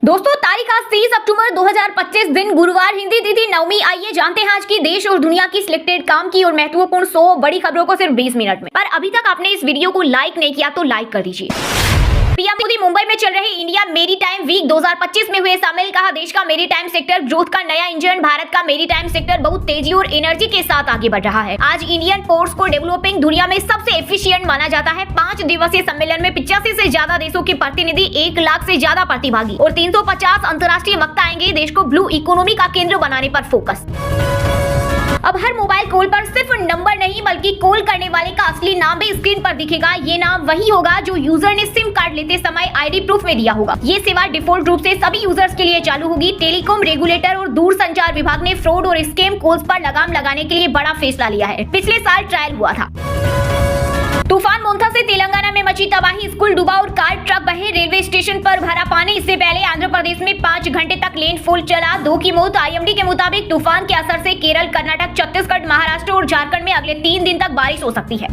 दोस्तों तारीख आज 30 अक्टूबर 2025 दिन गुरुवार हिंदी तिथि नवमी। आइए जानते हैं आज की देश और दुनिया की सिलेक्टेड काम की और महत्वपूर्ण 100 बड़ी खबरों को सिर्फ 20 मिनट में। पर अभी तक आपने इस वीडियो को लाइक नहीं किया तो लाइक कर दीजिए। पीएम मोदी मुंबई में चल रहे इंडिया मेरीटाइम वीक 2025 में हुए शामिल। कहा देश का मेरीटाइम सेक्टर ग्रोथ का नया इंजन। भारत का मेरीटाइम सेक्टर बहुत तेजी और एनर्जी के साथ आगे बढ़ रहा है। आज इंडियन पोर्ट्स को डेवलपिंग दुनिया में सबसे एफिशिएंट माना जाता है। 5 दिवसीय सम्मेलन में 85 से ज्यादा देशों के प्रतिनिधि, 1 लाख से ज्यादा प्रतिभागी और 350 अंतर्राष्ट्रीय वक्ता आएंगे। देश को ब्लू इकोनॉमी का केंद्र बनाने पर फोकस। अब हर मोबाइल कॉल पर सिर्फ नंबर नहीं बल्कि कॉल करने वाले का असली नाम भी स्क्रीन पर दिखेगा। ये नाम वही होगा जो यूजर ने सिम कार्ड लेते समय आईडी प्रूफ में दिया होगा। ये सेवा डिफॉल्ट रूप से सभी यूजर्स के लिए चालू होगी। टेलीकॉम रेगुलेटर और दूरसंचार विभाग ने फ्रॉड और स्कैम कॉल्स पर लगाम लगाने के लिए बड़ा फैसला लिया है। पिछले साल ट्रायल हुआ था। तूफान मोंथा से तेलंगाना में मची तबाही। स्कूल डूबा और कार ट्रक बहे। रेलवे स्टेशन पर भरा पानी। इससे पहले आंध्र प्रदेश में 5 घंटे तक लैंडफॉल चला। 2 की मौत। आईएमडी के मुताबिक तूफान के असर से केरल, कर्नाटक, छत्तीसगढ़, महाराष्ट्र और झारखंड में अगले 3 दिन तक बारिश हो सकती है।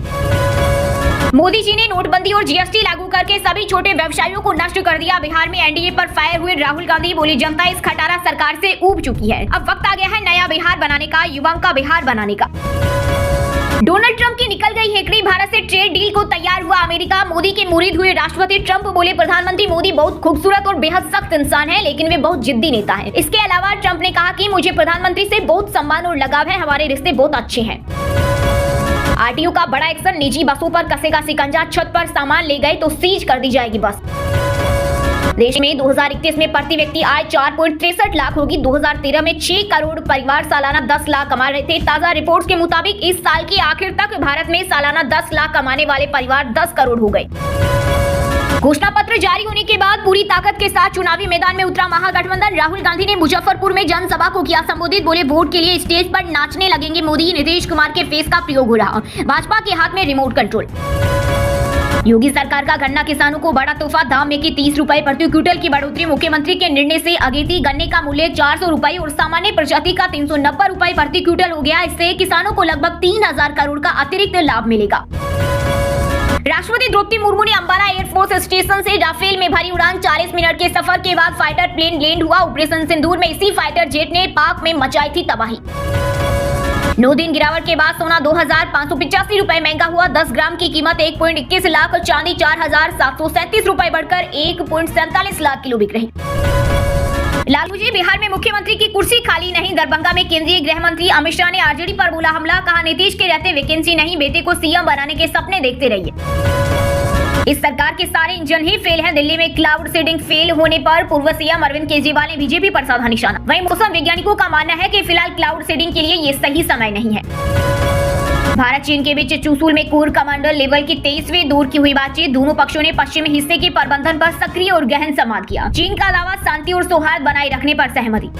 मोदी जी ने नोटबंदी और जीएसटी लागू करके सभी छोटे व्यवसायियों को नष्ट कर दिया। बिहार में एनडीए पर फायर हुए राहुल गांधी। बोली जनता इस खटारा सरकार से ऊब चुकी है। अब वक्त आ गया है नया बिहार बनाने का, युवाओं का बिहार बनाने का। डोनाल्ड ट्रंप की निकल गई हेकड़ी। भारत से ट्रेड डील को तैयार हुआ अमेरिका। मोदी के मुरीद हुए राष्ट्रपति ट्रंप। बोले प्रधानमंत्री मोदी बहुत खूबसूरत और बेहद सख्त इंसान है, लेकिन वे बहुत जिद्दी नेता है। इसके अलावा ट्रंप ने कहा कि मुझे प्रधानमंत्री से बहुत सम्मान और लगाव है। हमारे रिश्ते बहुत अच्छे हैं। आरटीओ का बड़ा एक्शन। निजी बसों पर कसेगा शिकंजा। छत पर सामान ले गए तो सीज कर दी जाएगी बस। देश में 2031 में प्रति व्यक्ति आय 4.63 लाख होगी। 2013 में 6 करोड़ परिवार सालाना 10 लाख कमा रहे थे। ताजा रिपोर्ट्स के मुताबिक इस साल के आखिर तक भारत में सालाना 10 लाख कमाने वाले परिवार 10 करोड़ हो गए। घोषणा पत्र जारी होने के बाद पूरी ताकत के साथ चुनावी मैदान में उतरा महागठबंधन। राहुल गांधी ने मुजफ्फरपुर में जनसभा को किया संबोधित। बोले वोट के लिए स्टेज पर नाचने लगेंगे मोदी। नीतीश कुमार के फेस का प्रयोग हो रहा। भाजपा के हाथ में रिमोट कंट्रोल। योगी सरकार का गन्ना किसानों को बड़ा तोहफा। दाम में की 30 रुपए प्रति क्विंटल की बढ़ोतरी। मुख्यमंत्री के निर्णय से अगेती गन्ने का मूल्य 400 रुपए और सामान्य प्रजाति का 390 रुपए प्रति क्विंटल हो गया। इससे किसानों को लगभग 3000 करोड़ का अतिरिक्त लाभ मिलेगा। राष्ट्रपति द्रौपदी मुर्मू ने अंबाला एयरफोर्स स्टेशन से राफेल में भरी उड़ान। 40 मिनट के सफर के बाद फाइटर प्लेन लैंड हुआ। ऑपरेशन सिंदूर में इसी फाइटर जेट ने पाक में मचाई थी तबाही। 9 दिन गिरावट के बाद सोना 2585 रुपए महंगा हुआ। 10 ग्राम की कीमत 1.21 लाख। चांदी 4737 रुपए बढ़कर 1.47 लाख किलो बिक रही। लालू जी बिहार में मुख्यमंत्री की कुर्सी खाली नहीं। दरभंगा में केंद्रीय गृह मंत्री अमित शाह ने आरजेडी पर बोला हमला। कहा नीतीश के रहते वैकेंसी नहीं, बेटे को सीएम बनाने के सपने देखते रहिए। इस सरकार के सारे इंजन ही फेल हैं। दिल्ली में क्लाउड सीडिंग फेल होने पर पूर्व सीएम अरविंद केजरीवाल ने बीजेपी पर साधा निशाना। वहीं मौसम वैज्ञानिकों का मानना है कि फिलहाल क्लाउड सीडिंग के लिए ये सही समय नहीं है। भारत चीन के बीच चुशूल में कोर कमांडर लेवल की 23वें दौर की हुई बातचीत। दोनों पक्षों ने पश्चिमी हिस्से के प्रबंधन पर सक्रिय और गहन संवाद किया। चीन का दावा शांति और सौहार्द बनाए रखने पर सहमति।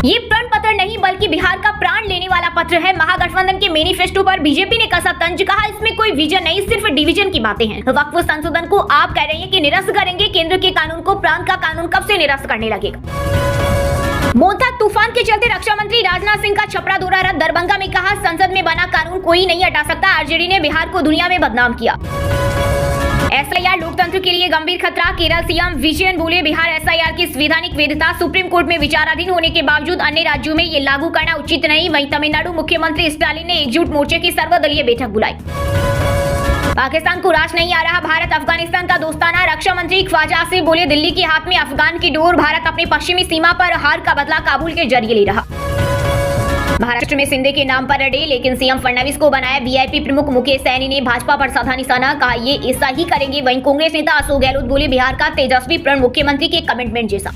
ये प्रण पत्र नहीं बल्कि बिहार का प्राण लेने वाला पत्र है। महागठबंधन के मैनिफेस्टो पर बीजेपी ने कसा तंज। कहा इसमें कोई विजन नहीं, सिर्फ डिवीजन की बातें हैं। वक्फ संशोधन को आप कह रहे हैं कि निरस्त करेंगे। केंद्र के कानून को प्रांत का कानून कब से निरस्त करने लगेगा। मोंथा तूफान के चलते रक्षा मंत्री राजनाथ सिंह का छपरा दौरा रद्द। दरभंगा में कहा संसद में बना कानून कोई नहीं हटा सकता। आरजेडी ने बिहार को दुनिया में बदनाम किया। एसआईआर लोकतंत्र के लिए गंभीर खतरा। केरल सीएम विजयन बोले बिहार एसआईआर की संवैधानिक वैधता सुप्रीम कोर्ट में विचाराधीन होने के बावजूद अन्य राज्यों में ये लागू करना उचित नहीं। वहीं तमिलनाडु मुख्यमंत्री स्टालिन ने एकजुट मोर्चे की सर्वदलीय बैठक बुलाई। पाकिस्तान को राज नहीं आ रहा। भारत अफगानिस्तान का दोस्ताना। रक्षा मंत्री ख्वाजा आसिफ बोले दिल्ली के हाथ में अफगान की डोर। भारत अपनी पश्चिमी सीमा पर हार का बदला काबुल के जरिए ले रहा। महाराष्ट्र में शिंदे के नाम पर अड़े, लेकिन सीएम फडणवीस को बनाया वीआईपी प्रमुख। मुकेश सैनी ने भाजपा पर साधा निशाना। कहा ये ऐसा ही करेंगे। वहीं कांग्रेस नेता अशोक गहलोत बोले बिहार का तेजस्वी प्रण मुख्यमंत्री के कमिटमेंट जैसा।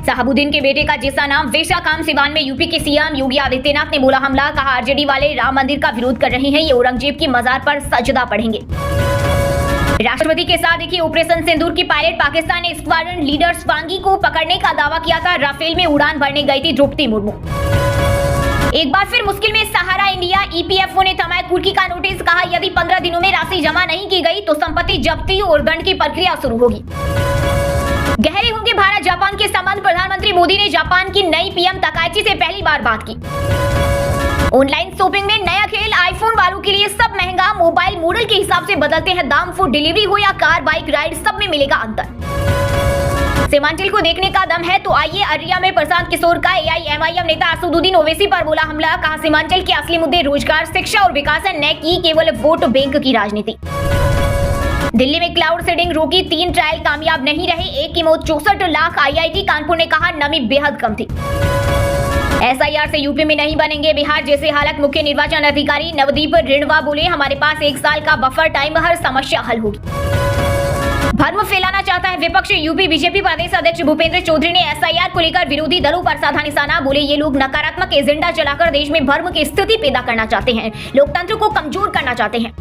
शहाबुद्दीन के बेटे का जैसा नाम वैसा काम। सिवान में यूपी के सीएम योगी आदित्यनाथ ने बोला हमला। कहा आरजेडी वाले राम मंदिर का विरोध कर रहे हैं, ये औरंगजेब की मजार पर सजदा पढ़ेंगे। राष्ट्रपति के साथ देखिए ऑपरेशन सिंदूर की पायलट। पाकिस्तान ने स्क्वाड्रन लीडर स्वांगी को पकड़ने का दावा किया था। राफेल में उड़ान भरने गई थी द्रौपदी मुर्मू। एक बार फिर मुश्किल में सहारा इंडिया। ईपीएफओ ने थमाया कुर्की का नोटिस। कहा यदि 15 दिनों में राशि जमा नहीं की गई तो संपत्ति जब्ती और दंड की प्रक्रिया शुरू होगी। गहरे होंगे भारत जापान के संबंध। प्रधानमंत्री मोदी ने जापान की नई पीएम तकाइची से पहली बार बात की। ऑनलाइन शॉपिंग में नया खेल। आईफोन वालों के लिए सब महंगा। मोबाइल मॉडल के हिसाब से बदलते हैं दाम। फूड डिलीवरी हो या कार, बाइक राइड, सब में मिलेगा अंतर। सीमांचल को देखने का दम है तो आइए अररिया में प्रशांत किशोर का एआईएमआईएम नेता असदुद्दीन ओवैसी पर बोला हमला। कहा सीमांचल के असली मुद्दे रोजगार, शिक्षा और विकास है, न कि केवल वोट बैंक की राजनीति। दिल्ली में क्लाउड सीडिंग रोकी, 3 ट्रायल कामयाब नहीं रहे, एक की मौत, 64 लाख। आईआईटी कानपुर ने कहा नमी बेहद कम थी। एसआईआर से यूपी में नहीं बनेंगे बिहार जैसे हालत। मुख्य निर्वाचन अधिकारी नवदीप रिणवा बोले हमारे पास 1 साल का बफर टाइम, हर समस्या हल होगी। भ्रम फैलाना चाहता है विपक्ष। यूपी बीजेपी प्रदेश अध्यक्ष भूपेंद्र चौधरी ने एसआईआर को लेकर विरोधी दलों पर साधा निशाना। बोले ये लोग नकारात्मक एजेंडा चलाकर देश में भ्रम की स्थिति पैदा करना चाहते हैं, लोकतंत्र को कमजोर करना चाहते हैं।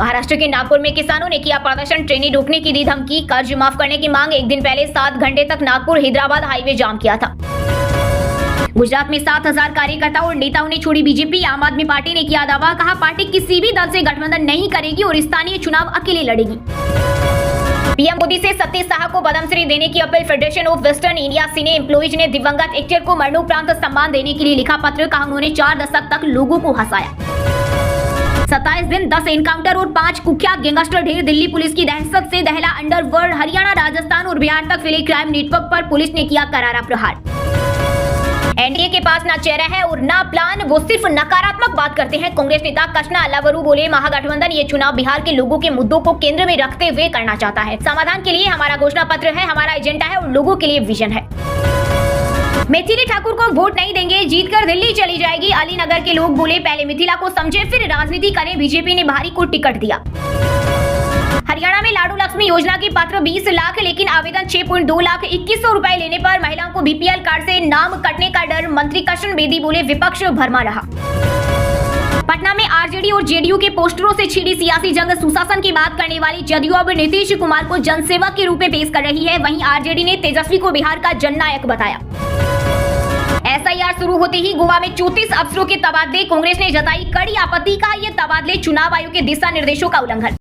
महाराष्ट्र के नागपुर में किसानों ने किया प्रदर्शन, ट्रेनें रोकने की दी धमकी, कर्ज माफ करने की मांग। एक दिन पहले 7 घंटे तक नागपुर हैदराबाद हाईवे जाम किया था। गुजरात में 7000 कार्यकर्ताओं और नेताओं ने छोड़ी बीजेपी। आम आदमी पार्टी ने किया दावा, कहा पार्टी किसी भी दल से गठबंधन नहीं करेगी और स्थानीय चुनाव अकेले लड़ेगी। पीएम मोदी से सत्य शाह को पद्मश्री देने की appeal. Federation of western India cine employees ने दिवंगत एक्टर को मरणोपरांत सम्मान देने के लिए लिखा पत्र। कहा उन्होंने 4 दशक तक लोगों को हंसाया। 27 दिन 10 एनकाउंटर और 5 कुख्यात गैंगस्टर ढेर। दिल्ली पुलिस की दहशत से दहला अंडरवर्ल्ड। हरियाणा, राजस्थान और बिहार तक फैले क्राइम नेटवर्क पर पुलिस ने किया करारा प्रहार। एनडीए के पास ना चेहरा है और ना प्लान, वो सिर्फ नकारात्मक बात करते हैं। कांग्रेस नेता कृष्णा अल्लावरू बोले महागठबंधन ये चुनाव बिहार के लोगों के मुद्दों को केंद्र में रखते हुए करना चाहता है। समाधान के लिए हमारा घोषणा पत्र है, हमारा एजेंडा है और लोगों के लिए विजन है। मिथिला ठाकुर को वोट नहीं देंगे, जीतकर दिल्ली चली जाएगी। अलीनगर के लोग बोले पहले मिथिला को समझे फिर राजनीति करें। बीजेपी ने भारी को टिकट दिया। हरियाणा में लाडू लक्ष्मी योजना की पात्र 20 लाख, लेकिन आवेदन 6.2 लाख। 2100 रुपए लेने पर महिलाओं को बीपीएल कार्ड से नाम कटने का डर। मंत्री कृष्ण बेदी बोले विपक्ष भरमा रहा। पटना में आरजेडी और जेडीयू के पोस्टरों से छिड़ी सियासी जंग। सुशासन की बात करने वाली जदयू अब नीतीश कुमार को जनसेवक के रूप में पेश कर रही है। वहीं आरजेडी ने तेजस्वी को बिहार का जननायक बताया। एसआईआर शुरू होते ही गोवा में 34 अफसरों के तबादले। कांग्रेस ने जताई कड़ी आपत्ति। का ये तबादले चुनाव आयोग के दिशा निर्देशों का उल्लंघन।